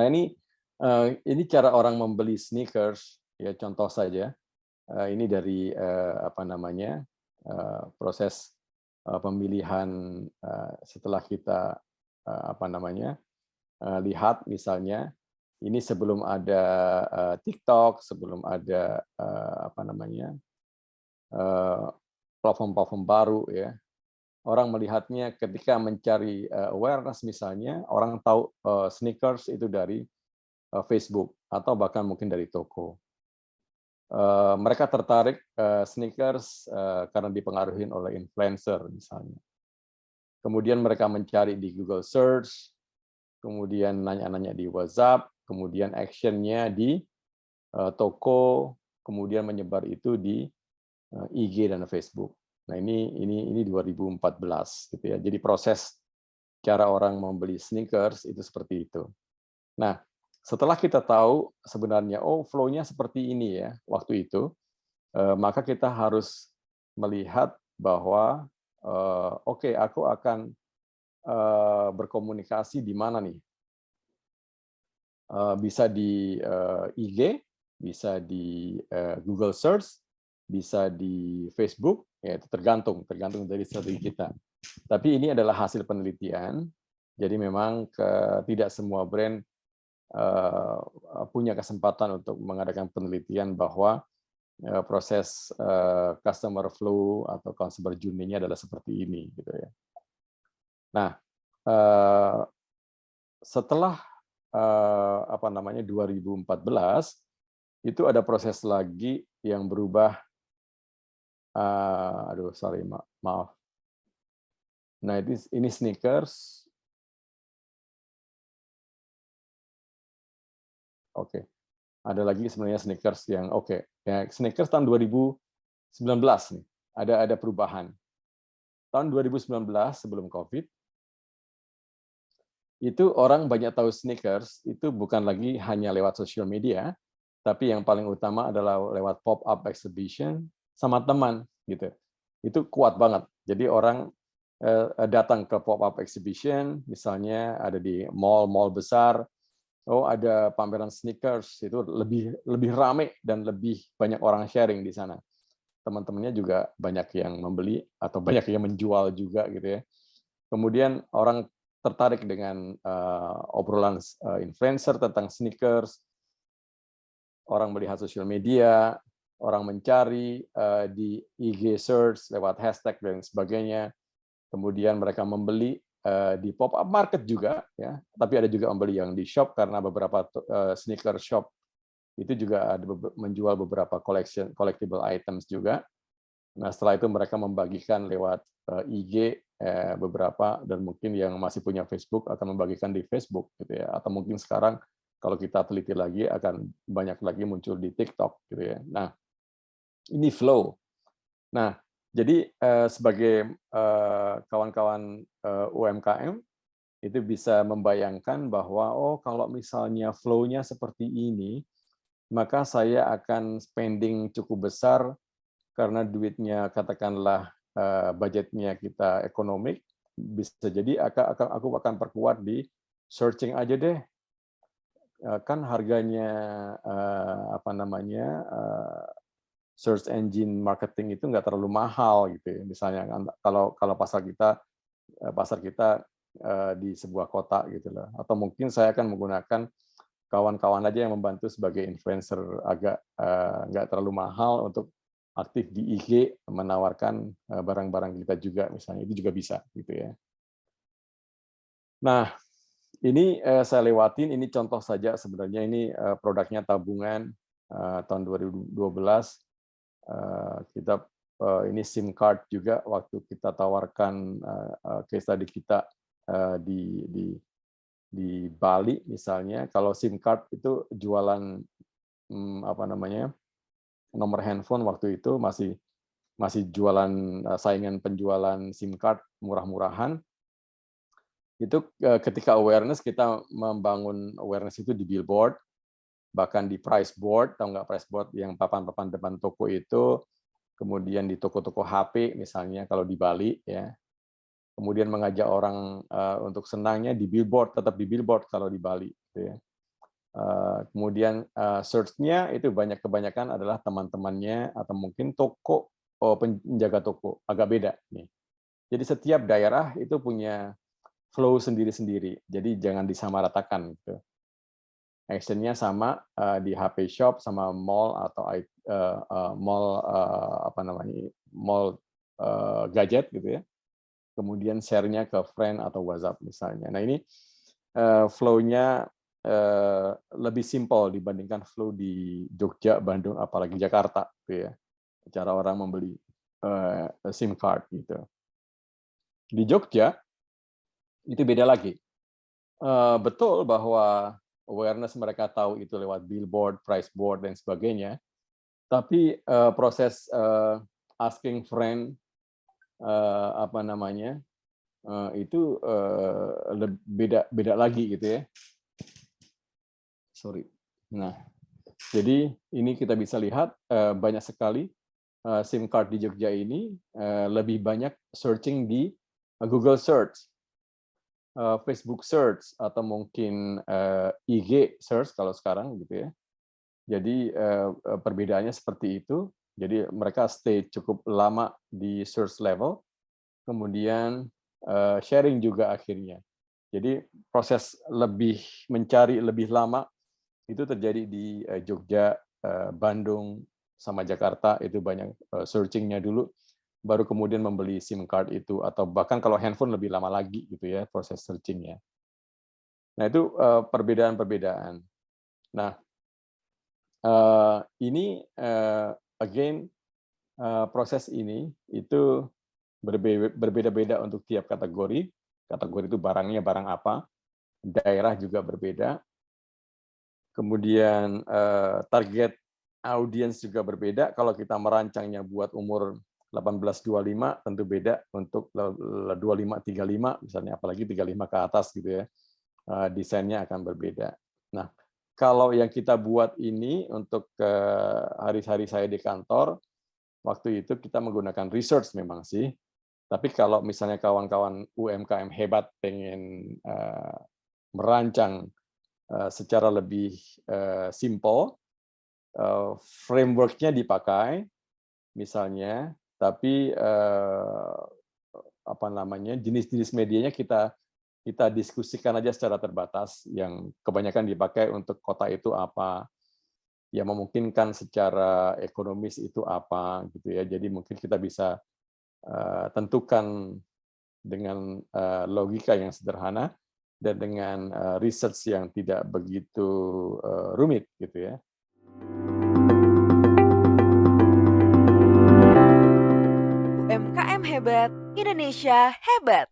Nah ini cara orang membeli sneakers ya, contoh saja. Ini dari apa namanya, proses pemilihan setelah kita apa namanya, lihat misalnya ini sebelum ada TikTok, sebelum ada apa namanya, eh, platform-platform baru ya. Orang melihatnya ketika mencari awareness misalnya, orang tahu sneakers itu dari Facebook atau bahkan mungkin dari toko. Mereka tertarik sneakers karena dipengaruhi oleh influencer misalnya. Kemudian mereka mencari di Google Search, kemudian nanya-nanya di WhatsApp, kemudian action-nya di toko, kemudian menyebar itu di IG dan Facebook. Nah, ini 2014 gitu ya. Jadi proses cara orang membeli sneakers itu seperti itu. Nah, setelah kita tahu sebenarnya flow-nya seperti ini ya waktu itu, maka kita harus melihat bahwa oke, aku akan berkomunikasi di mana nih? Bisa di IG, bisa di Google Search, bisa di Facebook, ya itu tergantung dari strategi kita. Tapi ini adalah hasil penelitian, jadi memang tidak semua brand punya kesempatan untuk mengadakan penelitian bahwa proses customer flow atau customer journey-nya adalah seperti ini, gitu ya. Nah, setelah apa namanya 2014 itu ada proses lagi yang berubah. Aduh, sorry, maaf. Nah, ini sneakers. Oke. Ada lagi sebenarnya sneakers yang oke. Ya, sneakers tahun 2019 nih. Ada perubahan. Tahun 2019 sebelum Covid, itu orang banyak tahu sneakers itu bukan lagi hanya lewat sosial media, tapi yang paling utama adalah lewat pop-up exhibition sama teman gitu. Itu kuat banget. Jadi orang datang ke pop-up exhibition, misalnya ada di mall-mall besar, ada pameran sneakers, itu lebih rame dan lebih banyak orang sharing di sana. Teman-temannya juga banyak yang membeli atau banyak yang menjual juga gitu ya. Kemudian orang tertarik dengan obrolan influencer tentang sneakers, orang melihat sosial media, orang mencari di IG search lewat hashtag dan sebagainya. Kemudian mereka membeli di pop-up market juga, ya. Tapi ada juga membeli yang di shop karena beberapa sneaker shop itu juga ada menjual beberapa collectible items juga. Nah, setelah itu mereka membagikan lewat IG beberapa, dan mungkin yang masih punya Facebook akan membagikan di Facebook gitu ya, atau mungkin sekarang kalau kita teliti lagi akan banyak lagi muncul di TikTok gitu ya. Nah, ini flow. Nah, jadi sebagai kawan-kawan UMKM itu bisa membayangkan bahwa kalau misalnya flow-nya seperti ini, maka saya akan spending cukup besar karena duitnya katakanlah budgetnya kita ekonomik, bisa jadi aku akan perkuat di searching aja deh. Kan harganya apa namanya search engine marketing itu nggak terlalu mahal gitu ya. Misalnya kalau pasar kita di sebuah kota gitu lah. Atau mungkin saya akan menggunakan kawan-kawan aja yang membantu sebagai influencer agak nggak terlalu mahal untuk aktif di IG menawarkan barang-barang kita juga misalnya, itu juga bisa gitu ya. Nah, ini saya lewatin, ini contoh saja sebenarnya, ini produknya tabungan tahun 2012. Kita ini SIM card juga waktu kita tawarkan case study kita di Bali misalnya. Kalau SIM card itu jualan apa namanya nomor handphone waktu itu masih jualan saingan penjualan SIM card murah-murahan. Itu ketika awareness, kita membangun awareness itu di billboard, bahkan di price board, tahu nggak price board yang papan-papan depan toko itu, kemudian di toko-toko HP misalnya kalau di Bali ya. Kemudian mengajak orang untuk senangnya di billboard, tetap di billboard kalau di Bali gitu ya. Kemudian search-nya itu kebanyakan adalah teman-temannya atau mungkin toko, penjaga toko, agak beda nih. Jadi setiap daerah itu punya flow sendiri-sendiri, jadi jangan disamaratakan gitu. Action-nya sama di HP shop sama mall atau mall mall gadget gitu ya. Kemudian share-nya ke friend atau WhatsApp misalnya. Nah ini flow-nya lebih simpel dibandingkan flow di Jogja, Bandung, apalagi Jakarta gitu ya. Cara orang membeli SIM card gitu. Di Jogja itu beda lagi. Betul bahwa awareness mereka tahu itu lewat billboard, price board dan sebagainya. Tapi proses asking friend itu beda lagi gitu ya. Sorry. Nah, jadi ini kita bisa lihat banyak sekali SIM card di Jogja ini lebih banyak searching di Google Search, Facebook Search, atau mungkin IG Search kalau sekarang gitu ya. Jadi perbedaannya seperti itu. Jadi mereka stay cukup lama di search level, kemudian sharing juga akhirnya. Jadi proses mencari lebih lama itu terjadi di Jogja, Bandung, sama Jakarta. Itu banyak searching-nya dulu, baru kemudian membeli SIM card itu, atau bahkan kalau handphone lebih lama lagi gitu ya proses searching-nya. Nah itu perbedaan-perbedaan. Nah ini again proses ini itu berbeda-beda untuk tiap kategori. Kategori itu barangnya barang apa, daerah juga berbeda. Kemudian target audiens juga berbeda. Kalau kita merancangnya buat umur 18-25 tentu beda untuk 25-35 misalnya, apalagi 35 ke atas gitu ya. Desainnya akan berbeda. Nah, kalau yang kita buat ini untuk hari-hari saya di kantor, waktu itu kita menggunakan research memang sih. Tapi kalau misalnya kawan-kawan UMKM hebat pengen merancang secara lebih simple, framework-nya dipakai misalnya, tapi jenis-jenis medianya kita diskusikan aja secara terbatas. Yang kebanyakan dipakai untuk kota itu apa, yang memungkinkan secara ekonomis itu apa gitu ya. Jadi mungkin kita bisa tentukan dengan logika yang sederhana dan dengan research yang tidak begitu rumit gitu ya. UMKM hebat, Indonesia hebat.